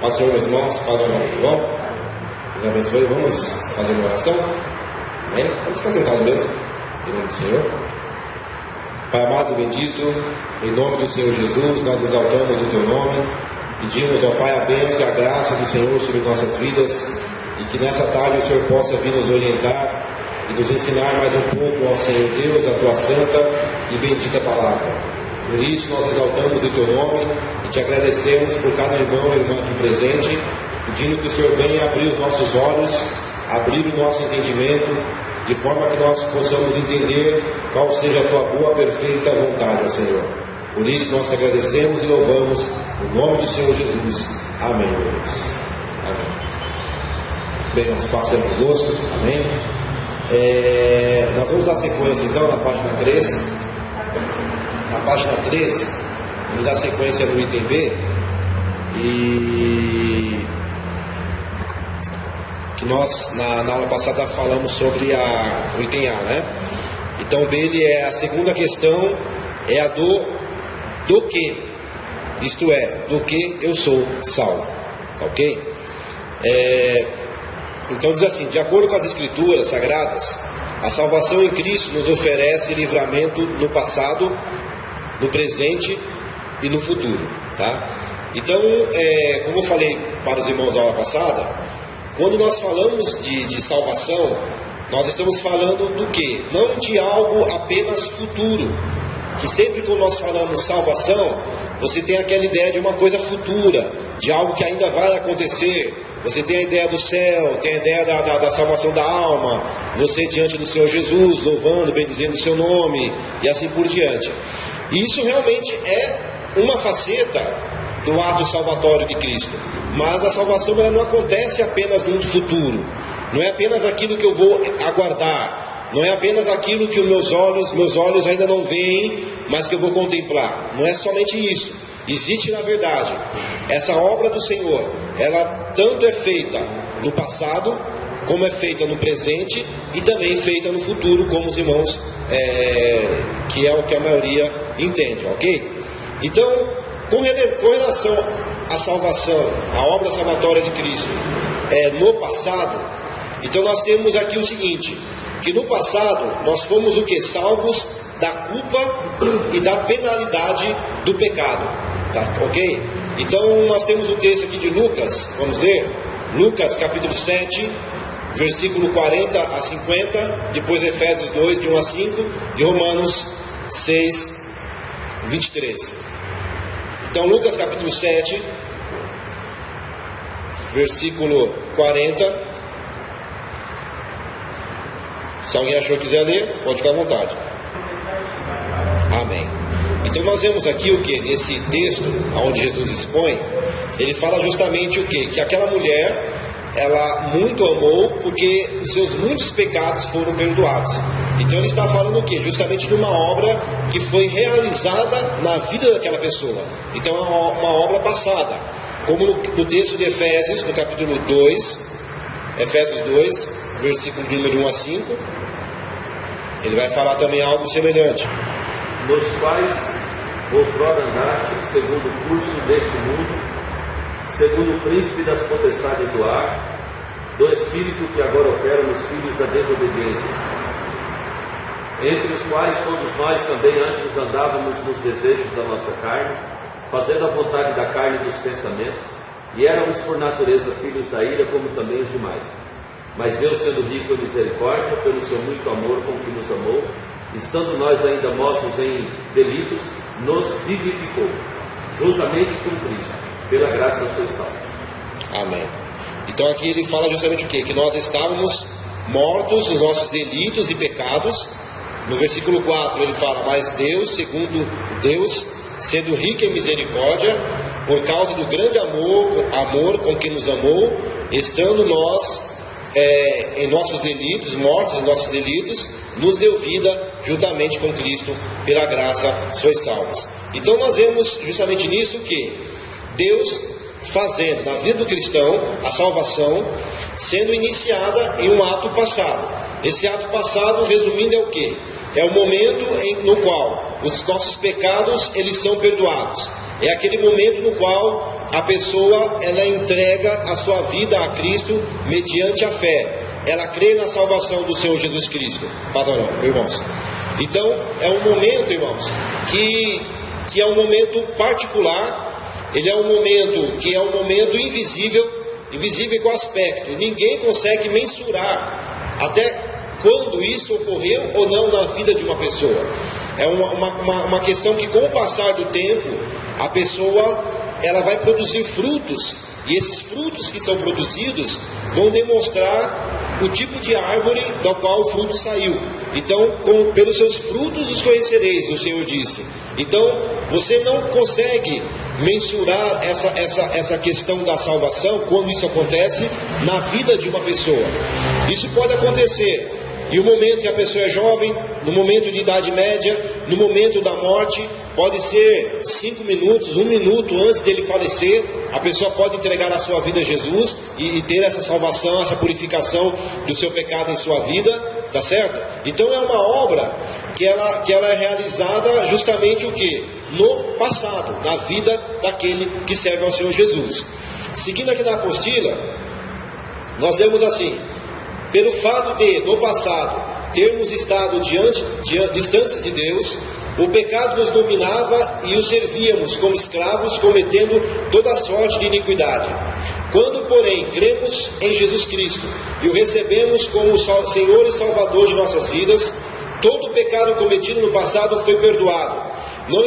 Paz, Senhor, meus irmãos, Pai do nome de João, Deus abençoe. Vamos fazer uma oração? Amém? Pode ficar sentado mesmo, em nome do Senhor. Pai amado e bendito, em nome do Senhor Jesus, nós exaltamos o Teu nome, pedimos ao Pai a bênção e a graça do Senhor sobre nossas vidas, e que nessa tarde o Senhor possa vir nos orientar e nos ensinar mais um pouco ao Senhor Deus, a Tua santa e bendita palavra. Por isso nós exaltamos o Teu nome e Te agradecemos por cada irmão e irmã aqui presente, pedindo que o Senhor venha abrir os nossos olhos, abrir o nosso entendimento, de forma que nós possamos entender qual seja a Tua boa, perfeita vontade, ó Senhor. Por isso nós Te agradecemos e louvamos no nome do Senhor Jesus. Amém, meu Deus. Amém. Bem, vamos passar conosco. Amém. Nós vamos dar sequência então na página 3. Na página 3, vamos dar sequência no item B, e que nós na aula passada falamos sobre o item A, né? Então B, ele é a segunda questão, é a do que, isto é, do que eu sou salvo, tá ok? Então diz assim: de acordo com as Escrituras Sagradas, a salvação em Cristo nos oferece livramento no passado, no presente e no futuro, tá? Então, como eu falei para os irmãos da aula passada, quando nós falamos de salvação, nós estamos falando do quê? Não de algo apenas futuro, que sempre quando nós falamos salvação, você tem aquela ideia de uma coisa futura, de algo que ainda vai acontecer. Você tem a ideia do céu, tem a ideia da salvação da alma, você diante do Senhor Jesus, louvando, bendizendo o seu nome, e assim por diante. E isso realmente é uma faceta do ato salvatório de Cristo. Mas a salvação ela não acontece apenas no futuro. Não é apenas aquilo que eu vou aguardar. Não é apenas aquilo que meus olhos ainda não veem, mas que eu vou contemplar. Não é somente isso. Existe, na verdade, essa obra do Senhor. Ela tanto é feita no passado, como é feita no presente, e também feita no futuro, como os irmãos, que é o que a maioria entende, ok? Então, com relação à salvação, à obra salvatória de Cristo, no passado, então nós temos aqui o seguinte, que no passado nós fomos o que? Salvos da culpa e da penalidade do pecado, tá? Ok? Então nós temos o texto aqui de Lucas, vamos ler? Lucas capítulo 7, versículo 40 a 50, depois Efésios 2, de 1 a 5, e Romanos 6, 23. Então Lucas capítulo 7, versículo 40. Se alguém achou que quiser ler, pode ficar à vontade. Amém. Então nós vemos aqui o que? Nesse texto, onde Jesus expõe, ele fala justamente o que? Que aquela mulher, ela muito amou porque os seus muitos pecados foram perdoados. Então ele está falando o que? Justamente de uma obra que foi realizada na vida daquela pessoa. Então é uma obra passada. Como no texto de Efésios, no capítulo 2, Efésios 2, versículo de número 1 a 5, ele vai falar também algo semelhante. Nos quais outrora andaste, segundo o curso deste mundo, segundo o príncipe das potestades do ar, do espírito que agora opera nos filhos da desobediência, entre os quais todos nós também antes andávamos nos desejos da nossa carne, fazendo a vontade da carne e dos pensamentos, e éramos por natureza filhos da ira, como também os demais. Mas Deus, sendo rico em misericórdia, pelo seu muito amor com que nos amou, estando nós ainda mortos em delitos, nos vivificou, juntamente com Cristo, pela graça sois salvos. Amém. Então aqui ele fala justamente o quê? Que nós estávamos mortos nos nossos delitos e pecados. No versículo 4 ele fala: mas Deus, segundo Deus, sendo rico em misericórdia, por causa do grande amor com que nos amou, estando nós em nossos delitos, mortos em nossos delitos, nos deu vida juntamente com Cristo, pela graça sois salvos. Então nós vemos justamente nisso que Deus fazendo na vida do cristão a salvação sendo iniciada em um ato passado. Esse ato passado, resumindo, é o que? É o momento no qual os nossos pecados eles são perdoados. É aquele momento no qual a pessoa ela entrega a sua vida a Cristo mediante a fé. Ela crê na salvação do Senhor Jesus Cristo. Pastor, irmãos. Então, é um momento, irmãos, que é um momento particular. Ele é um momento que é um momento invisível com aspecto. Ninguém consegue mensurar até quando isso ocorreu ou não na vida de uma pessoa. É uma questão que, com o passar do tempo, a pessoa ela vai produzir frutos, e esses frutos que são produzidos vão demonstrar o tipo de árvore da qual o fruto saiu. Então, pelos seus frutos os conhecereis, o Senhor disse. Então, você não consegue mensurar essa questão da salvação quando isso acontece na vida de uma pessoa. Isso pode acontecer em um momento que a pessoa é jovem, no momento de idade média, no momento da morte. Pode ser 5 minutos, 1 minuto antes dele falecer. A pessoa pode entregar a sua vida a Jesus e ter essa salvação, essa purificação do seu pecado em sua vida, tá certo? Então é uma obra que ela é realizada justamente o quê? No passado, na vida daquele que serve ao Senhor Jesus. Seguindo aqui na apostila, nós vemos assim: pelo fato de, no passado, termos estado distantes de Deus, o pecado nos dominava e o servíamos como escravos, cometendo toda sorte de iniquidade. Quando, porém, cremos em Jesus Cristo e o recebemos como Senhor e Salvador de nossas vidas, todo o pecado cometido no passado foi perdoado, não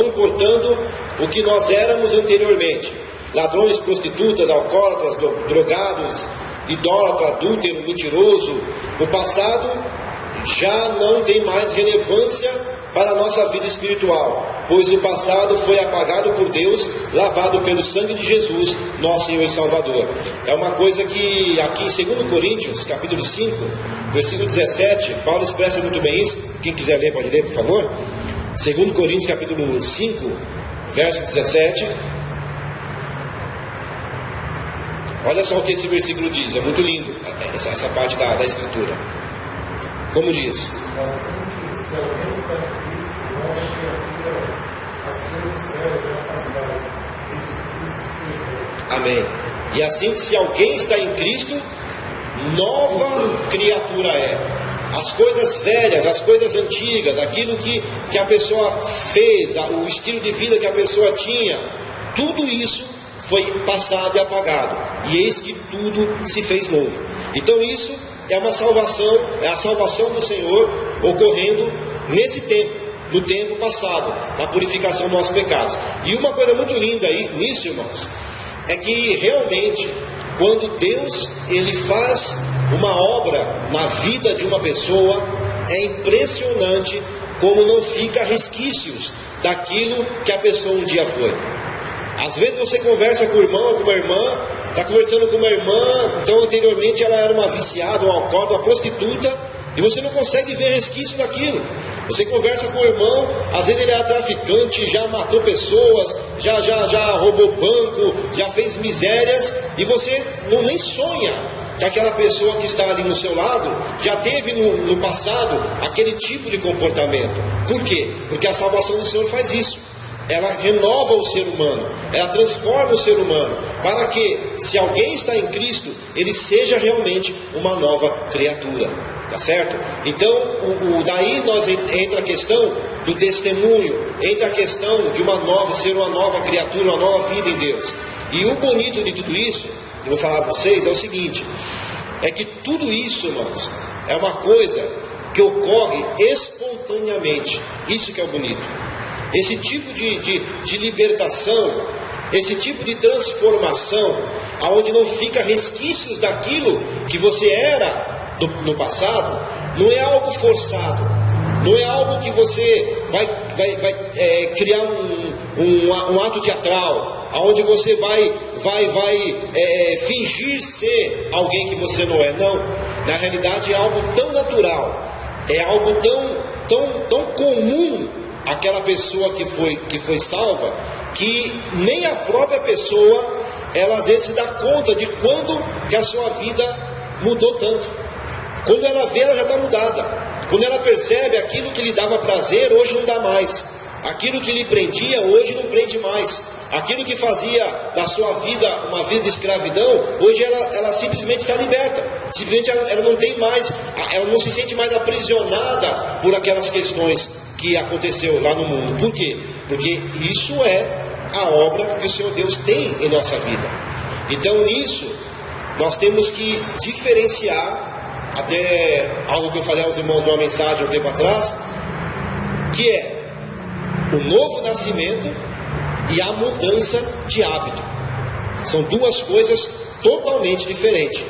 importando o que nós éramos anteriormente: ladrões, prostitutas, alcoólatras, drogados, idólatra, adúltero, mentiroso. O passado já não tem mais relevância para a nossa vida espiritual, pois o passado foi apagado por Deus, lavado pelo sangue de Jesus, nosso Senhor e Salvador. É uma coisa que aqui em 2 Coríntios, capítulo 5, versículo 17, Paulo expressa muito bem isso. Quem quiser ler, pode ler, por favor. 2 Coríntios, capítulo 5, verso 17. Olha só o que esse versículo diz, é muito lindo essa parte da escritura. Como diz? Amém. E assim, se alguém está em Cristo, nova criatura é. As coisas velhas, as coisas antigas, aquilo que a pessoa fez, o estilo de vida que a pessoa tinha, tudo isso foi passado e apagado, e eis que tudo se fez novo. Então isso é uma salvação, é a salvação do Senhor ocorrendo nesse tempo, no tempo passado, na purificação dos nossos pecados. E uma coisa muito linda aí nisso, irmãos, é que realmente quando Deus ele faz uma obra na vida de uma pessoa, é impressionante como não fica resquícios daquilo que a pessoa um dia foi. Às vezes você conversa com o irmão ou com uma irmã, está conversando com uma irmã, então anteriormente ela era uma viciada, um alcoólatra, uma prostituta, e você não consegue ver resquício daquilo. Você conversa com o irmão, às vezes ele era traficante, já matou pessoas, já roubou banco, já fez misérias, e você nem sonha que aquela pessoa que está ali no seu lado já teve no passado aquele tipo de comportamento. Por quê? Porque a salvação do Senhor faz isso. Ela renova o ser humano, ela transforma o ser humano, para que, se alguém está em Cristo, ele seja realmente uma nova criatura, tá certo? Então, daí entra a questão do testemunho, entra a questão de ser uma nova criatura, uma nova vida em Deus. E o bonito de tudo isso, eu vou falar a vocês, é o seguinte, é que tudo isso, irmãos, é uma coisa que ocorre espontaneamente. Isso que é o bonito. Esse tipo de libertação, esse tipo de transformação, aonde não fica resquícios daquilo que você era no passado, não é algo forçado, não é algo que você vai criar um ato teatral, aonde você vai fingir ser alguém que você não é. Não, na realidade é algo tão natural, é algo tão comum aquela pessoa que foi salva, que nem a própria pessoa, ela às vezes se dá conta de quando que a sua vida mudou tanto. Quando ela vê, ela já está mudada. Quando ela percebe aquilo que lhe dava prazer, hoje não dá mais. Aquilo que lhe prendia, hoje não prende mais. Aquilo que fazia da sua vida uma vida de escravidão, hoje ela simplesmente está liberta. Simplesmente ela não tem mais, ela não se sente mais aprisionada por aquelas questões que aconteceu lá no mundo. Por quê? Porque isso é a obra que o Senhor Deus tem em nossa vida. Então nisso nós temos que diferenciar, até algo que eu falei aos irmãos numa mensagem um tempo atrás, que é o novo nascimento e a mudança de hábito. São duas coisas totalmente diferentes.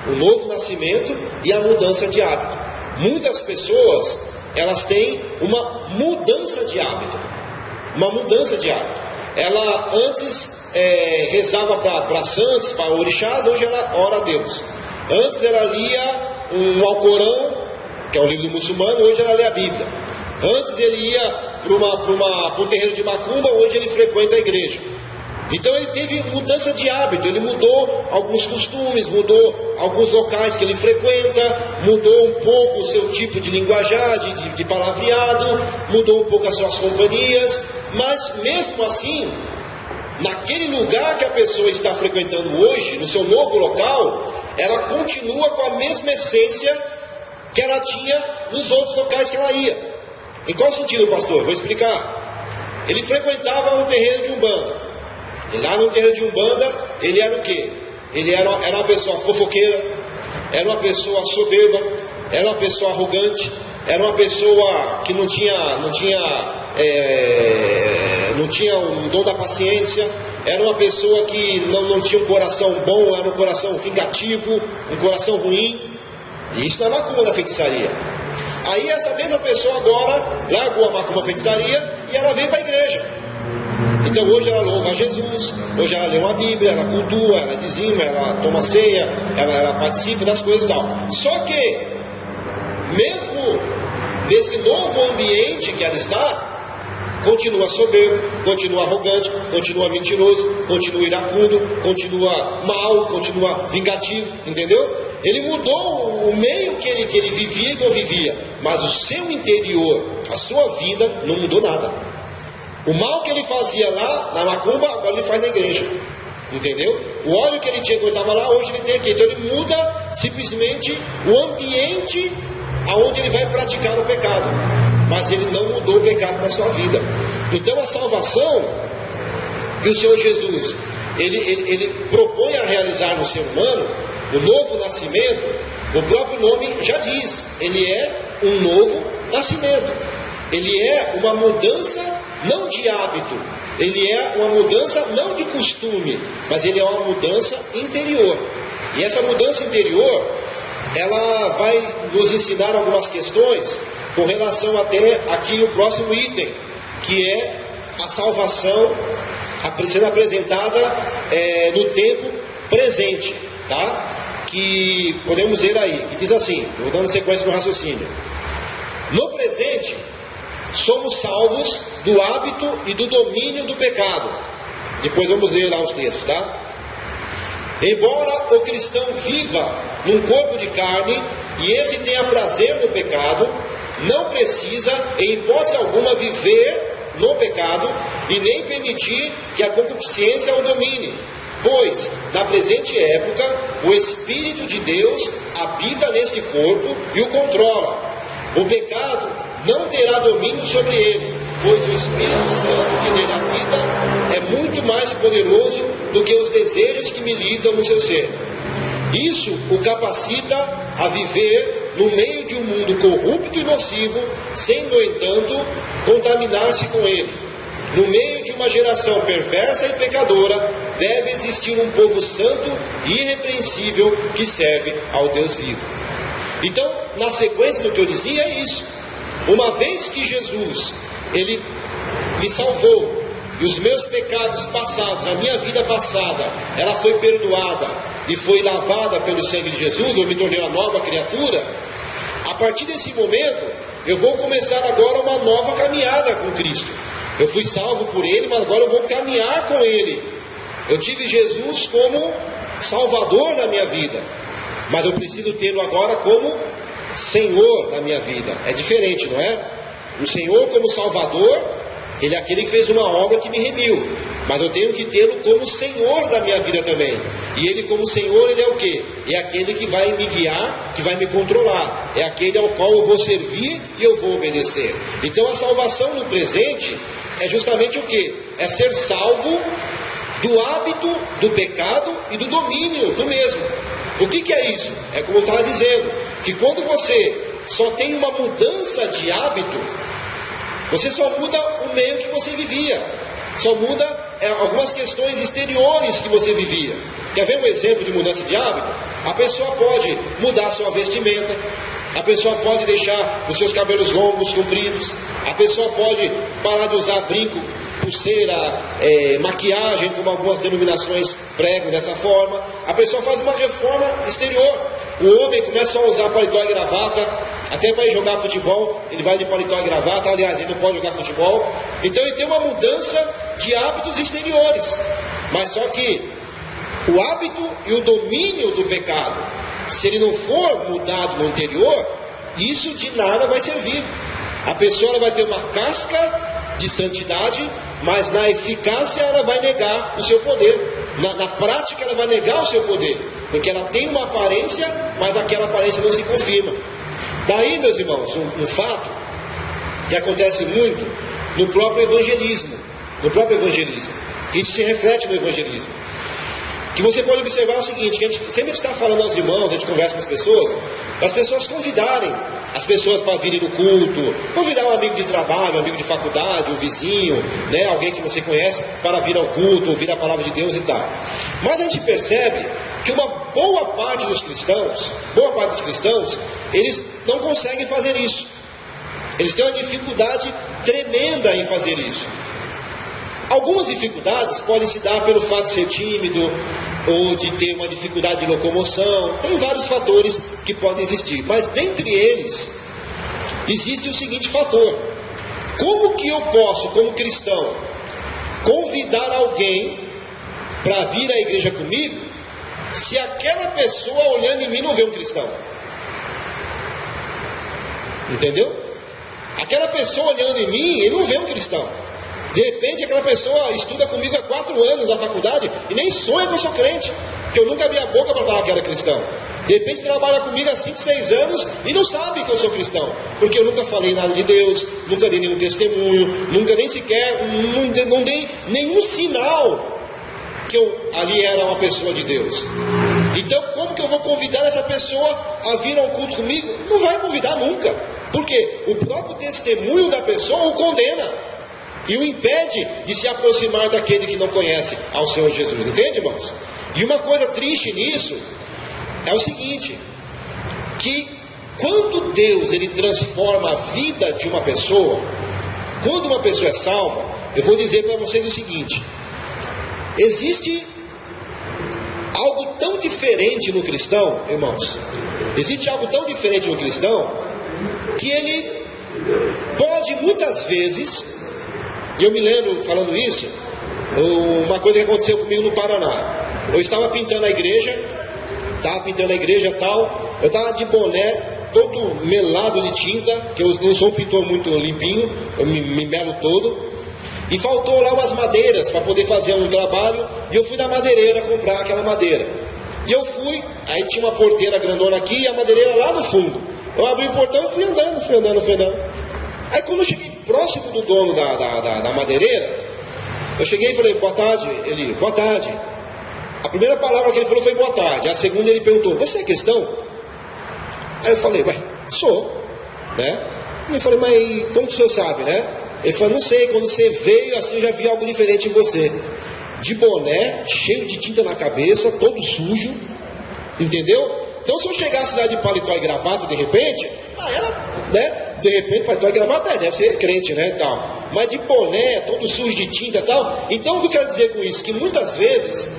O novo nascimento e a mudança de hábito. Muitas pessoas, elas têm uma mudança de hábito. Uma mudança de hábito. Ela antes rezava para santos, para orixás, hoje ela ora a Deus. Antes ela lia um Alcorão, que é um livro muçulmano, hoje ela lê a Bíblia. Antes ele ia para um terreiro de macumba, hoje ele frequenta a igreja. Então ele teve mudança de hábito, ele mudou alguns costumes, mudou alguns locais que ele frequenta, mudou um pouco o seu tipo de linguajar, de palavreado, mudou um pouco as suas companhias, mas mesmo assim, naquele lugar que a pessoa está frequentando hoje, no seu novo local, ela continua com a mesma essência que ela tinha nos outros locais que ela ia. Em qual sentido, pastor? Vou explicar. Ele frequentava um terreiro de Umbanda. E lá no terreiro de Umbanda, ele era o quê? Ele era uma pessoa fofoqueira, era uma pessoa soberba, era uma pessoa arrogante, era uma pessoa que não tinha o dom da paciência, era uma pessoa que não tinha um coração bom, era um coração vingativo, um coração ruim. E isso na macumba da feitiçaria. Aí essa mesma pessoa agora largou a macumba feitiçaria e ela veio para a igreja. Então hoje ela louva a Jesus, hoje ela lê uma Bíblia, ela cultua, ela dizima, ela toma ceia, ela participa das coisas e tal. Só que, mesmo nesse novo ambiente que ela está, continua soberbo, continua arrogante, continua mentiroso, continua iracundo, continua mau, continua vingativo, entendeu? Ele mudou o meio que ele vivia e convivia, mas o seu interior, a sua vida, não mudou nada. O mal que ele fazia lá na macumba, agora ele faz na igreja, entendeu? O óleo que ele tinha quando estava lá, hoje ele tem aqui. Então ele muda simplesmente o ambiente aonde ele vai praticar o pecado, mas ele não mudou o pecado da sua vida. Então a salvação que o Senhor Jesus ele propõe a realizar no ser humano, o novo nascimento, o próprio nome já diz, ele é um novo nascimento. Ele é uma mudança não de hábito, ele é uma mudança não de costume, mas ele é uma mudança interior. E essa mudança interior, ela vai nos ensinar algumas questões com relação até aqui o próximo item, que é a salvação sendo apresentada no tempo presente, tá? Que podemos ver aí, que diz assim, vou dando sequência no raciocínio. No presente, somos salvos do hábito e do domínio do pecado. Depois vamos ler lá os textos, tá? Embora o cristão viva num corpo de carne e esse tenha prazer no pecado, não precisa, em hipótese alguma, viver no pecado e nem permitir que a concupiscência o domine, pois, na presente época, o Espírito de Deus habita nesse corpo e o controla. O pecado não terá domínio sobre ele, pois o Espírito Santo que nele habita é muito mais poderoso do que os desejos que militam no seu ser. Isso o capacita a viver no meio de um mundo corrupto e nocivo, sem, no entanto, contaminar-se com ele. No meio de uma geração perversa e pecadora, deve existir um povo santo e irrepreensível que serve ao Deus vivo. Então, na sequência do que eu dizia é isso. Uma vez que Jesus, ele me salvou, e os meus pecados passados, a minha vida passada, ela foi perdoada e foi lavada pelo sangue de Jesus, eu me tornei uma nova criatura. A partir desse momento, eu vou começar agora uma nova caminhada com Cristo. Eu fui salvo por Ele, mas agora eu vou caminhar com Ele. Eu tive Jesus como Salvador na minha vida, mas eu preciso tê-lo agora como Senhor na minha vida. É diferente, não é? O Senhor como Salvador Ele é aquele que fez uma obra que me remiu, mas eu tenho que tê-lo como Senhor da minha vida também. E Ele como Senhor, Ele é o quê? É aquele que vai me guiar, que vai me controlar. É aquele ao qual eu vou servir e eu vou obedecer. Então a salvação no presente é justamente o quê? É ser salvo do hábito, do pecado e do domínio do mesmo. O que é isso? É como eu estava dizendo, que quando você só tem uma mudança de hábito, você só muda o meio que você vivia, só muda algumas questões exteriores que você vivia. Quer ver um exemplo de mudança de hábito? A pessoa pode mudar a sua vestimenta, a pessoa pode deixar os seus cabelos longos, compridos, a pessoa pode parar de usar brinco, pulseira, maquiagem, como algumas denominações pregam dessa forma. A pessoa faz uma reforma exterior. O homem começa a usar paletó e gravata, até para ir jogar futebol, ele vai de paletó e gravata, aliás, ele não pode jogar futebol. Então ele tem uma mudança de hábitos exteriores. Mas só que o hábito e o domínio do pecado, se ele não for mudado no interior, isso de nada vai servir. A pessoa ela vai ter uma casca de santidade, mas na eficácia ela vai negar o seu poder. Na prática ela vai negar o seu poder, porque ela tem uma aparência, mas aquela aparência não se confirma. Daí, meus irmãos, um fato que acontece muito no próprio evangelismo. Isso se reflete no evangelismo. Que você pode observar o seguinte, que a gente sempre está falando aos irmãos, a gente conversa com as pessoas convidarem as pessoas para virem no culto, convidar um amigo de trabalho, um amigo de faculdade, um vizinho, né, alguém que você conhece, para vir ao culto, ouvir a palavra de Deus e tal. Mas a gente percebe que uma boa parte dos cristãos, eles não conseguem fazer isso. Eles têm uma dificuldade tremenda em fazer isso. Algumas dificuldades podem se dar pelo fato de ser tímido, ou de ter uma dificuldade de locomoção. Tem vários fatores que podem existir, mas dentre eles existe o seguinte fator: como que eu posso, como cristão, convidar alguém para vir à igreja comigo, se aquela pessoa olhando em mim não vê um cristão? Entendeu? Aquela pessoa olhando em mim, ele não vê um cristão. De repente aquela pessoa estuda comigo há 4 anos na faculdade e nem sonha que eu sou crente, que eu nunca abri a boca para falar que era cristão. De repente trabalha comigo há 5, 6 anos e não sabe que eu sou cristão, porque eu nunca falei nada de Deus, nunca dei nenhum testemunho, nunca nem sequer, não dei nenhum sinal que eu ali era uma pessoa de Deus. Então como que eu vou convidar essa pessoa a vir ao culto comigo? Não vai convidar nunca, porque o próprio testemunho da pessoa o condena e o impede de se aproximar daquele que não conhece ao Senhor Jesus. Entende, irmãos? E uma coisa triste nisso é o seguinte, que quando Deus ele transforma a vida de uma pessoa, quando uma pessoa é salva, eu vou dizer para vocês o seguinte: existe algo tão diferente no cristão, irmãos, existe algo tão diferente no cristão, que ele pode muitas vezes, e eu me lembro falando isso, uma coisa que aconteceu comigo no Paraná. Eu estava pintando a igreja tal, eu estava de boné, todo melado de tinta, que eu não sou um pintor muito limpinho, eu me melo todo, e faltou lá umas madeiras para poder fazer um trabalho, e eu fui na madeireira comprar aquela madeira. E eu fui, aí tinha uma porteira grandona aqui e a madeireira lá no fundo. Eu abri o portão e fui andando. Aí quando eu cheguei próximo do dono da madeireira, eu cheguei e falei, boa tarde. Ele, boa tarde. A primeira palavra que ele falou foi boa tarde. A segunda ele perguntou, você é cristão? Aí eu falei, ué, sou, né? E eu falei, mas como que o senhor sabe, né? Ele falou, não sei, quando você veio assim eu já vi algo diferente em você. De boné, cheio de tinta na cabeça, todo sujo, entendeu? Então se eu chegasse lá de paletó e gravata de repente, né? De repente paletó e gravata deve ser crente, né? Tal. Mas de boné, todo sujo de tinta e tal. Então o que eu quero dizer com isso? Que muitas vezes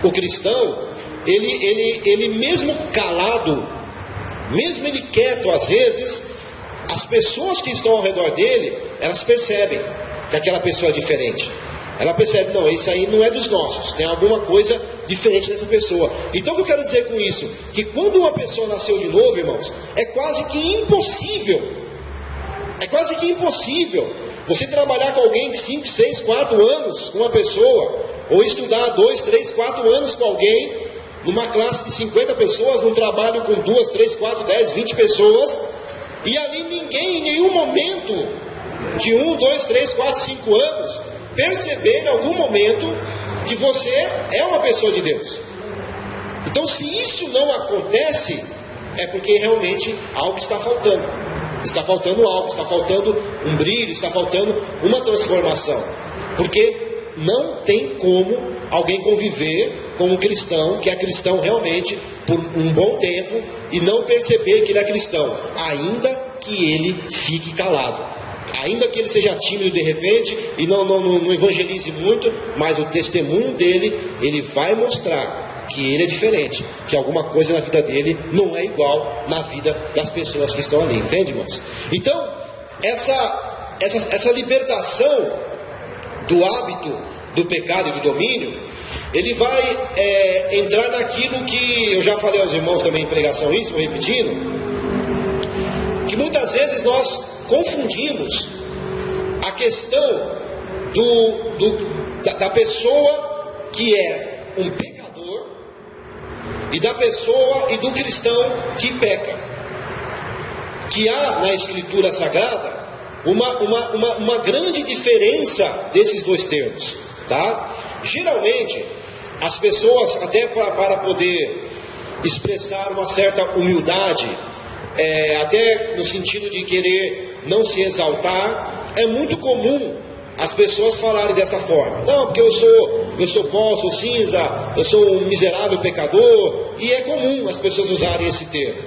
o cristão, ele mesmo calado, mesmo ele quieto às vezes, as pessoas que estão ao redor dele, elas percebem que aquela pessoa é diferente. Ela percebe, não, isso aí não é dos nossos, tem alguma coisa diferente dessa pessoa. Então o que eu quero dizer com isso? Que quando uma pessoa nasceu de novo, irmãos, é quase que impossível Você trabalhar com alguém 5, 6, 4 anos com uma pessoa, ou estudar 2, 3, 4 anos com alguém, numa classe de 50 pessoas, num trabalho com 2, 3, 4, 10, 20 pessoas, e ali ninguém, em nenhum momento, de 1, 2, 3, 4, 5 anos, perceber em algum momento que você é uma pessoa de Deus. Então, se isso não acontece, é porque realmente algo está faltando. Está faltando algo, está faltando um brilho, está faltando uma transformação. Porque não tem como alguém conviver com um cristão, que é cristão realmente, por um bom tempo, e não perceber que ele é cristão, ainda que ele fique calado. Ainda que ele seja tímido de repente e não evangelize muito, mas o testemunho dele, ele vai mostrar que ele é diferente, que alguma coisa na vida dele não é igual na vida das pessoas que estão ali, entende, irmãos? Então, essa libertação do hábito do pecado e do domínio, ele vai entrar naquilo que eu já falei aos irmãos também em pregação, isso, vou repetindo, que muitas vezes nós confundimos a questão da pessoa que é um pecador e da pessoa e do cristão que peca. Que há na Escritura Sagrada uma grande diferença desses dois termos, tá? Geralmente as pessoas, até para poder expressar uma certa humildade, até no sentido de querer não se exaltar, é muito comum as pessoas falarem dessa forma. Não, porque eu sou pó, sou cinza, eu sou um miserável pecador, e é comum as pessoas usarem esse termo.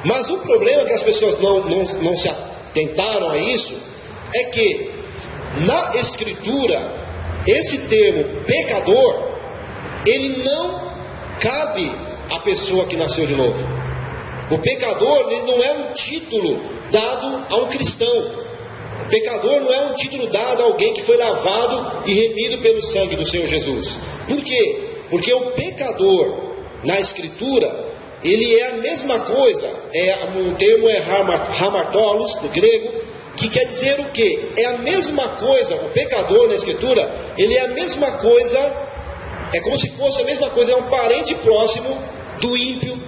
Mas o problema é que as pessoas não se atentaram a isso, é que na Escritura, esse termo pecador, ele não cabe à pessoa que nasceu de novo. O pecador, ele não é um título dado a um cristão. O pecador não é um título dado a alguém que foi lavado e remido pelo sangue do Senhor Jesus. Por quê? Porque o pecador, na Escritura, ele é a mesma coisa. O termo é hamartolos, do grego, que quer dizer o quê? É a mesma coisa. O pecador, na Escritura, ele é a mesma coisa, é como se fosse a mesma coisa, é um parente próximo do ímpio.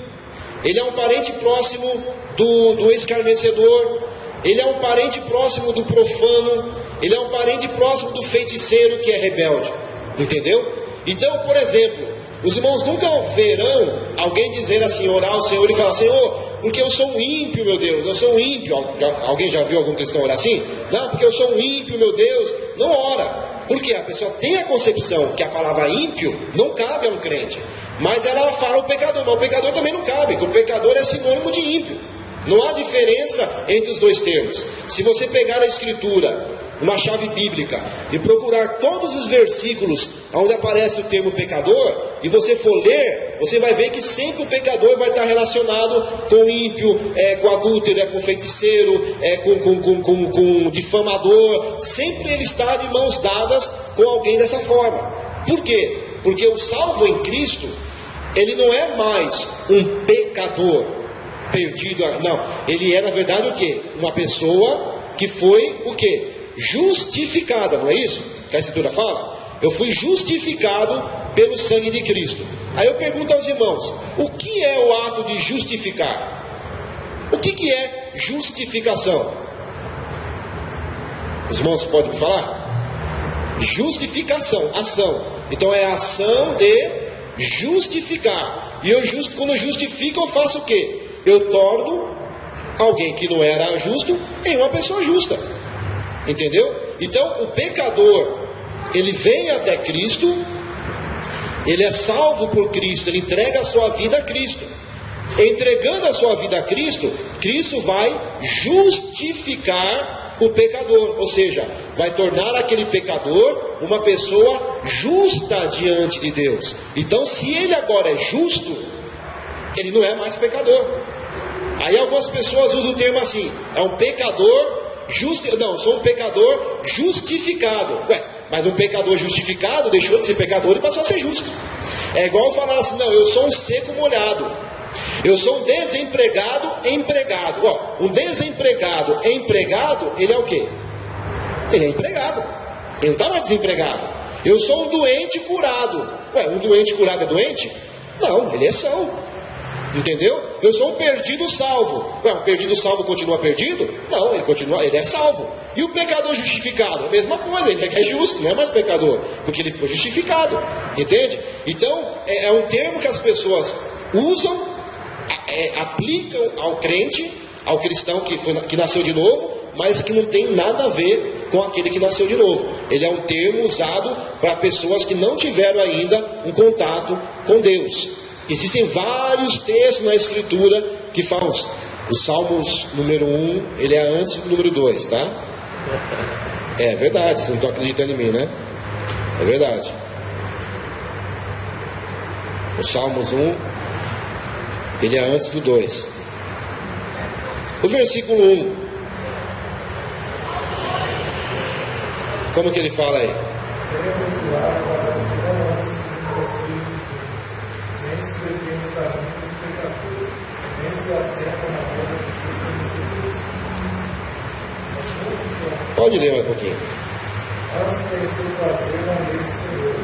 Ele é um parente próximo do escarnecedor, ele é um parente próximo do profano, ele é um parente próximo do feiticeiro que é rebelde, entendeu? Então, por exemplo, os irmãos nunca verão alguém dizer assim, orar ao Senhor e falar, Senhor, porque eu sou um ímpio, meu Deus, eu sou um ímpio. Alguém já viu algum cristão orar assim? Não, porque eu sou um ímpio, meu Deus. Não ora, porque a pessoa tem a concepção que a palavra ímpio não cabe a um crente. Mas ela fala o pecador, mas o pecador também não cabe, porque o pecador é sinônimo de ímpio. Não há diferença entre os dois termos. Se você pegar a Escritura, uma chave bíblica, e procurar todos os versículos onde aparece o termo pecador, e você for ler, você vai ver que sempre o pecador vai estar relacionado com ímpio, com adúltero, com feiticeiro, com difamador. Sempre ele está de mãos dadas com alguém dessa forma. Por quê? Porque o salvo em Cristo, ele não é mais um pecador perdido, não, ele é na verdade o quê? Uma pessoa que foi o quê? Justificada, não é isso que a Escritura fala? Eu fui justificado pelo sangue de Cristo. Aí eu pergunto aos irmãos, o que é o ato de justificar? O que é justificação? Os irmãos podem me falar? Justificação, ação. Então é a ação de justificar. E quando eu justifico, eu faço o quê? Eu torno alguém que não era justo em uma pessoa justa. Entendeu? Então o pecador, ele vem até Cristo, ele é salvo por Cristo, ele entrega a sua vida a Cristo. Entregando a sua vida a Cristo, Cristo vai justificar o pecador, ou seja, vai tornar aquele pecador uma pessoa justa diante de Deus. Então, se ele agora é justo, ele não é mais pecador. Aí algumas pessoas usam o termo assim, é um pecador não, sou um pecador justificado. Ué, mas um pecador justificado deixou de ser pecador e passou a ser justo. É igual falar assim, não, eu sou um seco molhado, eu sou um desempregado empregado. Ó, um desempregado empregado, ele é o quê? Ele é empregado. Ele não está mais desempregado. Eu sou um doente curado. Ué, um doente curado é doente? Não, ele é são. Entendeu? Eu sou um perdido salvo. Ué, um perdido salvo continua perdido? Não, ele é salvo. E o pecador justificado? A mesma coisa, ele é justo, não é mais pecador, porque ele foi justificado. Entende? Então, é um termo que as pessoas usam, aplicam ao crente, ao cristão que nasceu de novo, mas que não tem nada a ver com aquele que nasceu de novo. Ele é um termo usado para pessoas que não tiveram ainda um contato com Deus. Existem vários textos na Escritura que falam. O Salmos número 1, ele é antes do número 2, tá? É verdade, vocês não estão acreditando em mim, né? É verdade. O Salmos 1, ele é antes do 2. O versículo 1, como que ele fala aí? Pode ler mais um pouquinho. Antes tem seu prazer na lei do Senhor,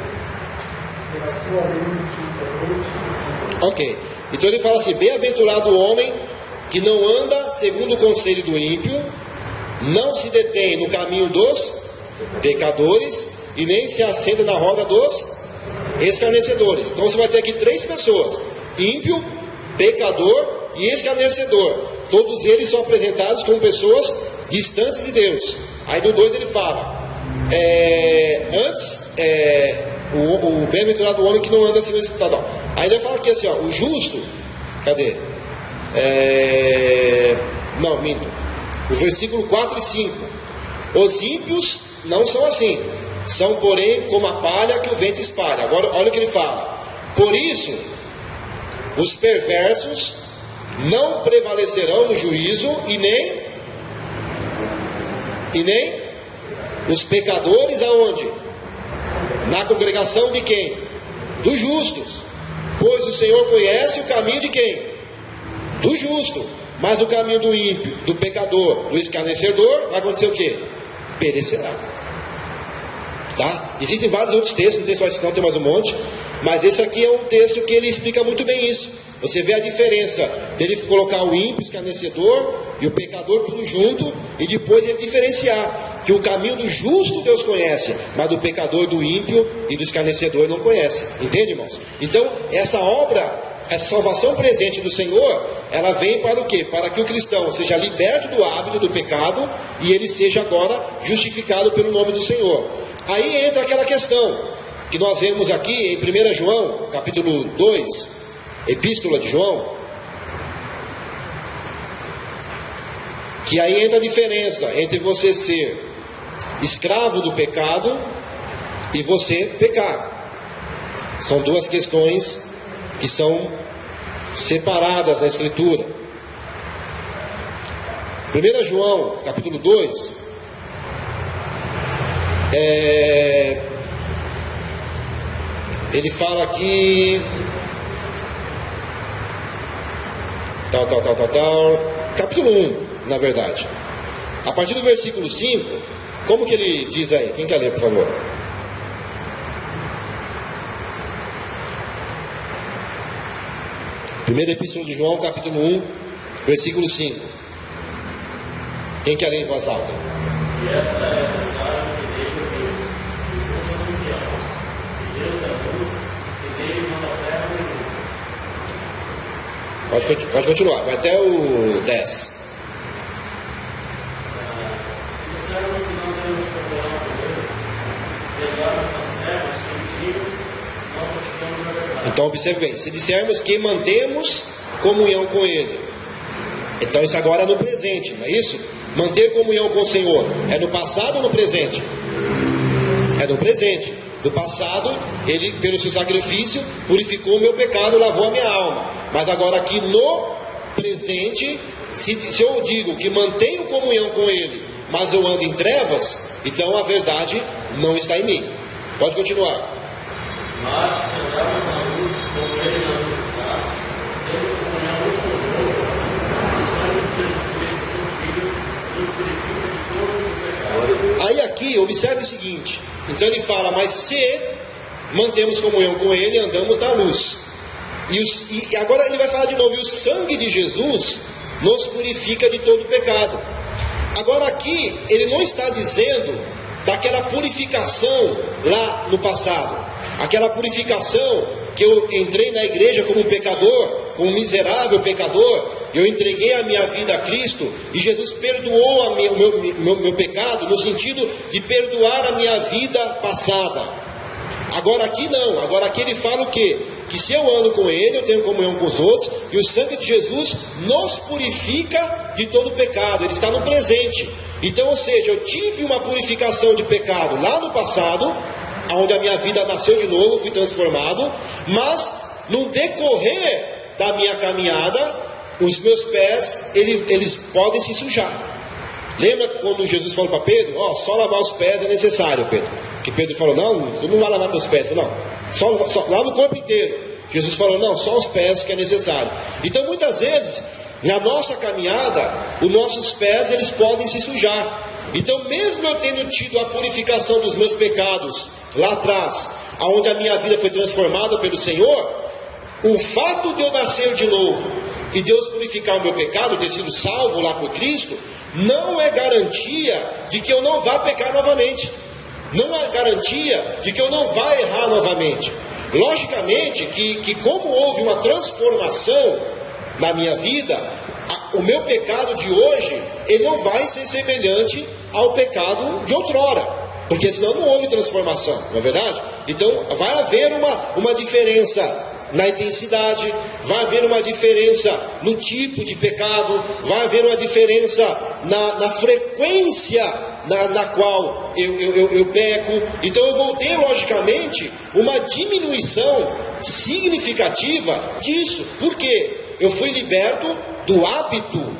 e na sua lei medita noite e dia. Ok. Então ele fala assim: bem-aventurado o homem que não anda segundo o conselho do ímpio, não se detém no caminho dos pecadores e nem se assenta na roda dos escarnecedores. Então você vai ter aqui 3 pessoas: ímpio, pecador e escarnecedor. Todos eles são apresentados como pessoas distantes de Deus. Aí no 2 ele fala: o bem-aventurado homem que não anda assim. Aí ele fala aqui assim, ó, o justo, cadê? Não, minto. O versículo 4 e 5. Os ímpios não são assim, são porém como a palha que o vento espalha. Agora olha o que ele fala: por isso os perversos não prevalecerão no juízo, e nem os pecadores aonde? Na congregação de quem? Dos justos. Pois o Senhor conhece o caminho de quem? Do justo. Mas o caminho do ímpio, do pecador, do escarnecedor, vai acontecer o quê? Perecerá. Tá? Existem vários outros textos, não tem só esse não, tem mais um monte. Mas esse aqui é um texto que ele explica muito bem isso. Você vê a diferença dele colocar o ímpio, o escarnecedor e o pecador tudo junto, e depois ele diferenciar que o caminho do justo Deus conhece, mas do pecador, do ímpio e do escarnecedor não conhece. Entende, irmãos? Então essa obra, essa salvação presente do Senhor, ela vem para o quê? Para que o cristão seja liberto do hábito do pecado e ele seja agora justificado pelo nome do Senhor. Aí entra aquela questão que nós vemos aqui em 1 João, capítulo 2, Epístola de João, que aí entra a diferença entre você ser escravo do pecado e você pecar. São duas questões que são separadas na Escritura. 1 João, capítulo 2, ele fala aqui capítulo 1, na verdade, a partir do versículo 5, como que ele diz aí? Quem quer ler, por favor? Primeira Epístola de João, capítulo 1, versículo 5. Quem quer ler em voz alta? E esta é a mensagem que deixa o Deus, e todos anunciam, que Deus é luz, e dele não a terra nenhuma. Pode continuar, vai até o 10. Dissermos que não temos comunhão com Deus, e andarmos nas trevas, mentiros, não praticamos a verdade. Então observe bem, se dissermos que mantemos comunhão com Ele, então isso agora é no presente, não é isso? Manter comunhão com o Senhor é no passado ou no presente? É no presente. No passado, Ele, pelo seu sacrifício, purificou o meu pecado, lavou a minha alma. Mas agora aqui no presente, se eu digo que mantenho comunhão com Ele, mas eu ando em trevas, então a verdade não está em mim. Pode continuar. Mas se andarmos na luz, como Ele na luz está, temos comunhão uns com os outros, e o sangue de Jesus Cristo, seu Filho, nos purifica de todo o pecado. Aí aqui observe o seguinte, então ele fala, mas se mantemos comunhão com ele, andamos na luz. E agora ele vai falar de novo, e o sangue de Jesus nos purifica de todo pecado. Agora aqui, ele não está dizendo daquela purificação lá no passado, aquela purificação que eu entrei na igreja como um pecador, como um miserável pecador, eu entreguei a minha vida a Cristo, e Jesus perdoou o meu pecado, no sentido de perdoar a minha vida passada. Agora aqui não, agora aqui ele fala o quê? Que se eu ando com ele, eu tenho comunhão com os outros, e o sangue de Jesus nos purifica de todo pecado, ele está no presente. Então, ou seja, eu tive uma purificação de pecado lá no passado, onde a minha vida nasceu de novo, fui transformado, mas no decorrer da minha caminhada, os meus pés, eles podem se sujar. Lembra quando Jesus falou para Pedro, só lavar os pés é necessário, Pedro? Que Pedro falou, não, tu não vai lavar meus pés. Não, só lava o corpo inteiro. Jesus falou, não, só os pés que é necessário. Então muitas vezes, na nossa caminhada, os nossos pés, eles podem se sujar. Então mesmo eu tendo tido a purificação dos meus pecados lá atrás, onde a minha vida foi transformada pelo Senhor, o fato de eu nascer de novo e Deus purificar o meu pecado, ter sido salvo lá por Cristo, não é garantia de que eu não vá pecar novamente. Não é garantia de que eu não vá errar novamente. Logicamente que como houve uma transformação na minha vida, o meu pecado de hoje, ele não vai ser semelhante ao pecado de outrora, porque senão não houve transformação, não é verdade? Então vai haver uma diferença na intensidade, vai haver uma diferença no tipo de pecado, vai haver uma diferença na frequência na qual eu peco. Então eu vou ter logicamente uma diminuição significativa disso. Por quê? Eu fui liberto do hábito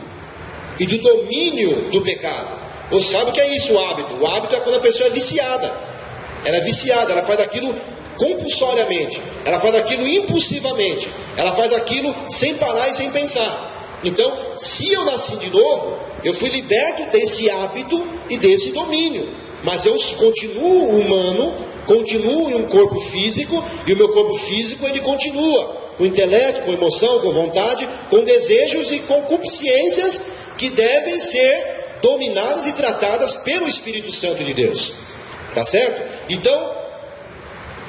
e do domínio do pecado. Você sabe o que é isso, o hábito? O hábito é quando a pessoa é viciada. Ela é viciada, ela faz aquilo compulsoriamente, ela faz aquilo impulsivamente, ela faz aquilo sem parar e sem pensar. Então, se eu nasci de novo, eu fui liberto desse hábito e desse domínio, mas eu continuo humano, continuo em um corpo físico, e o meu corpo físico ele continua com intelecto, com emoção, com vontade, com desejos e concupiscências que devem ser dominadas e tratadas pelo Espírito Santo de Deus, tá certo? Então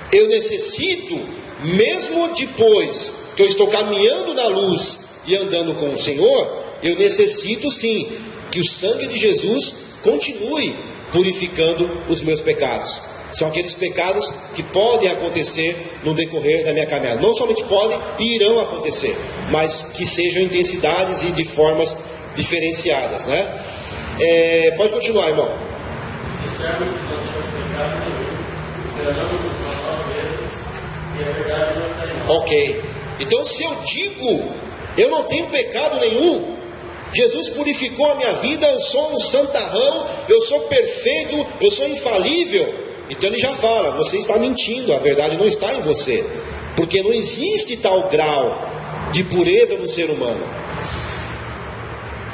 eu necessito, mesmo depois que eu estou caminhando na luz e andando com o Senhor, eu necessito sim que o sangue de Jesus continue purificando os meus pecados. São aqueles pecados que podem acontecer no decorrer da minha caminhada. Não somente podem e irão acontecer, mas que sejam intensidades e de formas diferenciadas, né? Pode continuar, irmão. Ok, então se eu digo eu não tenho pecado nenhum, Jesus purificou a minha vida, eu sou um santarrão, eu sou perfeito, eu sou infalível, então ele já fala, você está mentindo, a verdade não está em você, porque não existe tal grau de pureza no ser humano.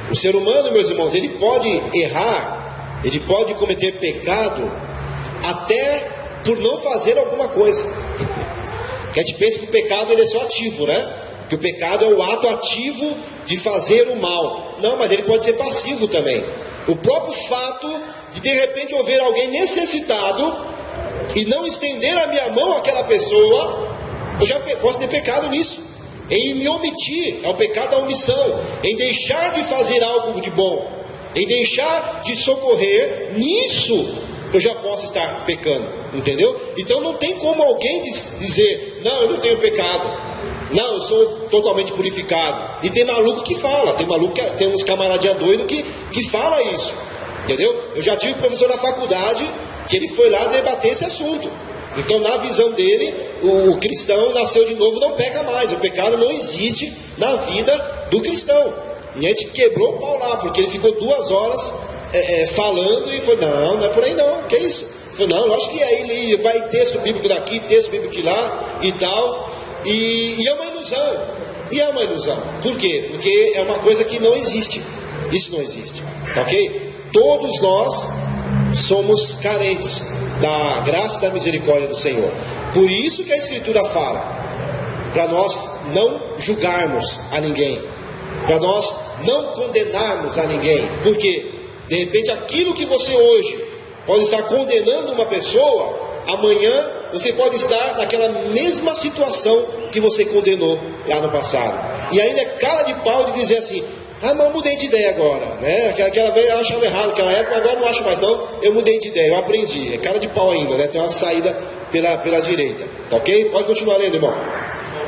O ser humano, meus irmãos, ele pode errar, ele pode cometer pecado até por não fazer alguma coisa. Que a gente pensa que o pecado ele é só ativo, né? Que o pecado é o ato ativo de fazer o mal. Não, mas ele pode ser passivo também. O próprio fato de repente eu ver alguém necessitado e não estender a minha mão àquela pessoa, eu já posso ter pecado nisso. Em me omitir, é o pecado da omissão. Em deixar de fazer algo de bom, em deixar de socorrer, nisso eu já posso estar pecando, entendeu? Então não tem como alguém dizer, não, eu não tenho pecado, não, eu sou totalmente purificado. E tem maluco que fala, tem uns camaradinha doido que fala isso, entendeu? Eu já tive um professor na faculdade que ele foi lá debater esse assunto. Então na visão dele, o cristão nasceu de novo, não peca mais, o pecado não existe na vida do cristão. E a gente quebrou o pau lá, porque ele ficou 2 horas falando e foi, não é por aí não, que é isso? Foi, não, lógico que aí ele vai texto bíblico daqui, texto bíblico de lá e tal, e é uma ilusão. E é uma ilusão. Por quê? Porque é uma coisa que não existe. Isso não existe, ok? Todos nós somos carentes da graça e da misericórdia do Senhor. Por isso que a Escritura fala, para nós não julgarmos a ninguém, para nós não condenarmos a ninguém, porque de repente aquilo que você hoje pode estar condenando uma pessoa, amanhã você pode estar naquela mesma situação que você condenou lá no passado. E ainda é cara de pau de dizer assim: ah, mas eu mudei de ideia agora, né? Aquela vez eu achava errado, aquela época, agora não acho mais não, eu mudei de ideia, eu aprendi. É cara de pau ainda, né? Tem uma saída pela direita, tá ok? Pode continuar lendo, irmão.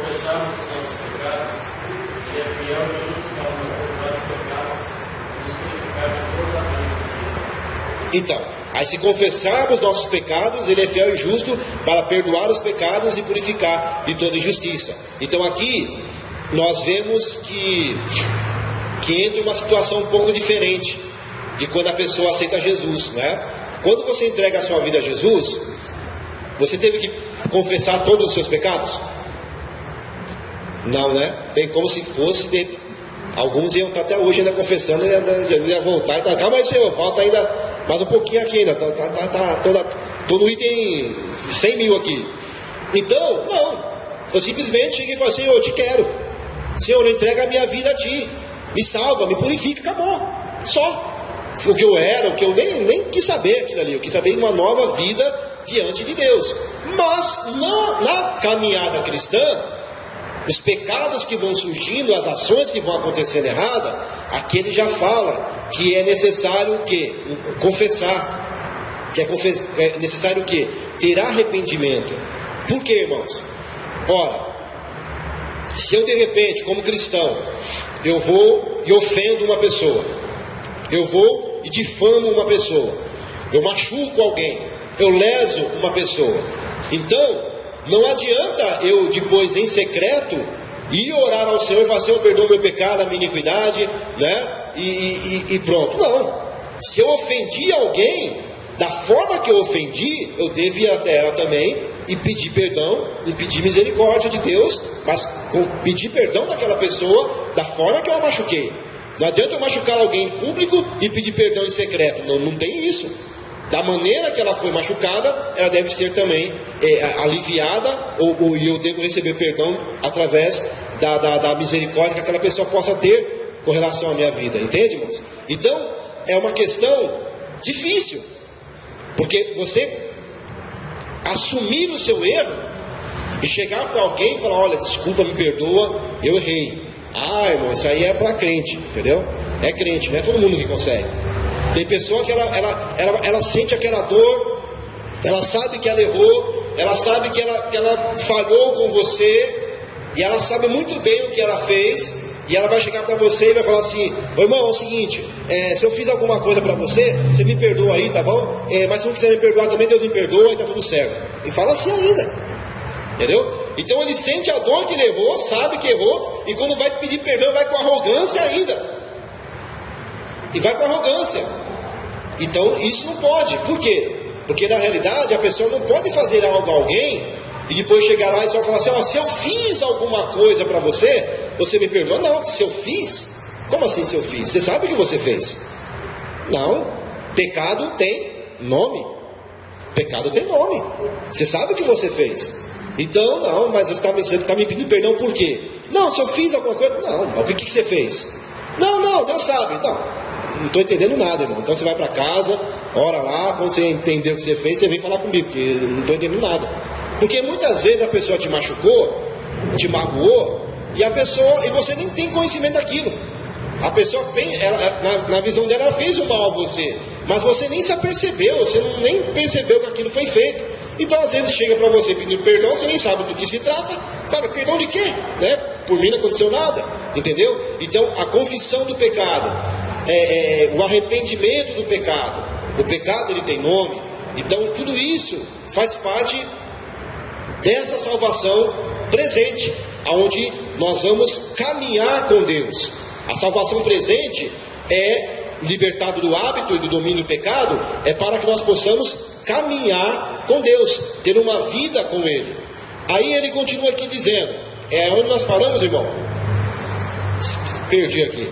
Confessarmos os nossos pecados, Ele é fiel e justo para nos perdoar os pecados e nos purificar de toda a injustiça. Então, aí se confessarmos nossos pecados, Ele é fiel e justo para perdoar os pecados e purificar de toda injustiça. Então aqui nós vemos que entra uma situação um pouco diferente de quando a pessoa aceita Jesus, né? Quando você entrega a sua vida a Jesus, você teve que confessar todos os seus pecados? Não, né? Bem, como se fosse alguns iam estar até hoje ainda confessando, Jesus ia voltar e tal. Calma aí, Senhor, falta ainda mais um pouquinho aqui ainda, tô no item 100 mil aqui. Então, não, eu simplesmente cheguei e falei: Senhor, eu te quero, Senhor, eu entrego a minha vida a Ti, me salva, me purifica, acabou, só. O que eu era, o que eu nem quis saber aquilo ali, eu quis saber uma nova vida diante de Deus. Mas na caminhada cristã, os pecados que vão surgindo, as ações que vão acontecendo erradas, aqui ele já fala que é necessário o quê? Confessar. Que é necessário o quê? Ter arrependimento. Por quê, irmãos? Ora, se eu de repente, como cristão, eu vou e ofendo uma pessoa, eu vou e difamo uma pessoa, eu machuco alguém, eu leso uma pessoa, então não adianta eu depois em secreto ir orar ao Senhor e falar: Senhor, perdoa meu pecado, a minha iniquidade, né? E pronto. Não. Se eu ofendi alguém, da forma que eu ofendi, eu devo ir até ela também e pedir perdão, e pedir misericórdia de Deus, mas pedir perdão daquela pessoa da forma que eu a machuquei. Não adianta eu machucar alguém em público e pedir perdão em secreto. Não tem isso. Da maneira que ela foi machucada, ela deve ser também aliviada, ou eu devo receber perdão através da misericórdia que aquela pessoa possa ter com relação à minha vida. Entende, irmãos? Então, é uma questão difícil, porque você assumir o seu erro e chegar para alguém e falar: olha, desculpa, me perdoa, eu errei. Ah, irmão, isso aí é para crente, entendeu? É crente, não é todo mundo que consegue. Tem pessoa que ela sente aquela dor, ela sabe que ela errou, ela sabe que ela falhou com você, e ela sabe muito bem o que ela fez, e ela vai chegar para você e vai falar assim: ô irmão, é o seguinte, se eu fiz alguma coisa para você, você me perdoa aí, tá bom? Mas se não quiser me perdoar também, Deus me perdoa e tá tudo certo. E fala assim ainda, entendeu? Então ele sente a dor que ele errou, sabe que errou, e quando vai pedir perdão, vai com arrogância ainda. E vai com arrogância. Então isso não pode. Por quê? Porque na realidade a pessoa não pode fazer algo a alguém e depois chegar lá e só falar assim: ó, se eu fiz alguma coisa para você, você me perdoa. Não, se eu fiz, como assim se eu fiz? Você sabe o que você fez? Não, pecado tem nome. Pecado tem nome. Você sabe o que você fez. Então, não, mas você está me pedindo perdão por quê? Não, se eu fiz alguma coisa. Não, mas o que você fez? Não, Deus sabe. Não estou entendendo nada, irmão. Então você vai para casa, ora lá, quando você entender o que você fez, você vem falar comigo, porque eu não estou entendendo nada. Porque muitas vezes a pessoa te machucou, te magoou, e você nem tem conhecimento daquilo. A pessoa, na visão dela, ela fez um mal a você, mas você nem se apercebeu, você nem percebeu que aquilo foi feito. Então às vezes chega para você pedindo perdão, você nem sabe do que se trata. Fala: perdão de quê? Né? Por mim não aconteceu nada, entendeu? Então a confissão do pecado, o arrependimento do pecado, o pecado ele tem nome. Então tudo isso faz parte dessa salvação presente, aonde nós vamos caminhar com Deus. A salvação presente é libertado do hábito e do domínio do pecado, é para que nós possamos caminhar com Deus, ter uma vida com Ele. Aí ele continua aqui dizendo, onde nós paramos, irmão? Perdi aqui.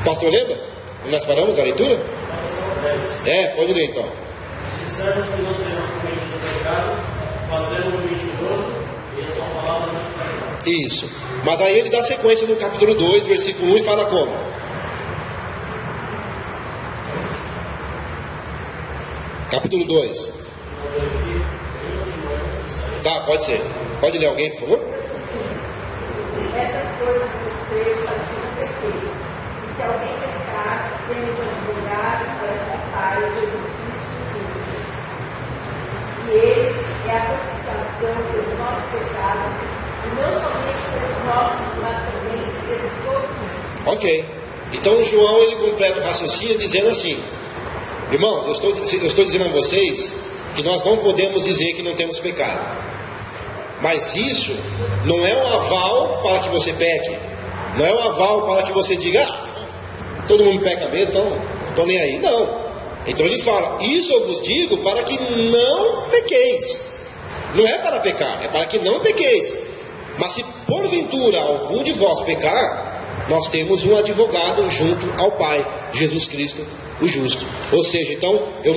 Pastor, lembra? Onde nós paramos a leitura? 10. Pode ler então. Dissermos que não temos cometido pecado, fazemos o mentiroso e a sua palavra não está em nós. Isso. Mas aí ele dá sequência no capítulo 2, versículo 1 e fala como? Capítulo 2. Tá, pode ser. Pode ler alguém, por favor? Essas coisas vocês são perfeitas. E se alguém pecar, temos um advogado para o Pai, Jesus Cristo justo. E ele é a propiciação pelos nossos pecados, e não somente pelos nossos, mas também pelos todos. Ok. Então João ele completa o raciocínio dizendo assim: irmãos, eu estou dizendo a vocês que nós não podemos dizer que não temos pecado. Mas isso não é um aval para que você peque. Não é um aval para que você diga, todo mundo peca mesmo, então não estou nem aí. Não. Então ele fala, isso eu vos digo para que não pequeis. Não é para pecar, é para que não pequeis. Mas se porventura algum de vós pecar, nós temos um advogado junto ao Pai, Jesus Cristo, o justo. Ou seja, então eu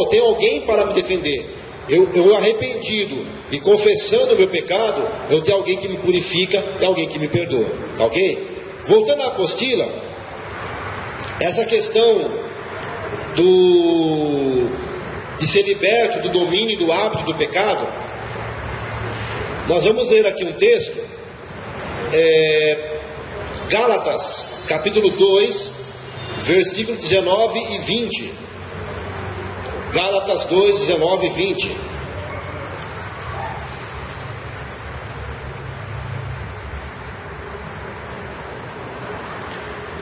tenho alguém para me defender. Eu arrependido e confessando o meu pecado, eu tenho alguém que me purifica, tem alguém que me perdoa, tá ok? Voltando à apostila, essa questão de ser liberto do domínio e do hábito do pecado, nós vamos ler aqui um texto, Gálatas, capítulo 2, versículo 19 e 20. Gálatas 2, 19 e 20.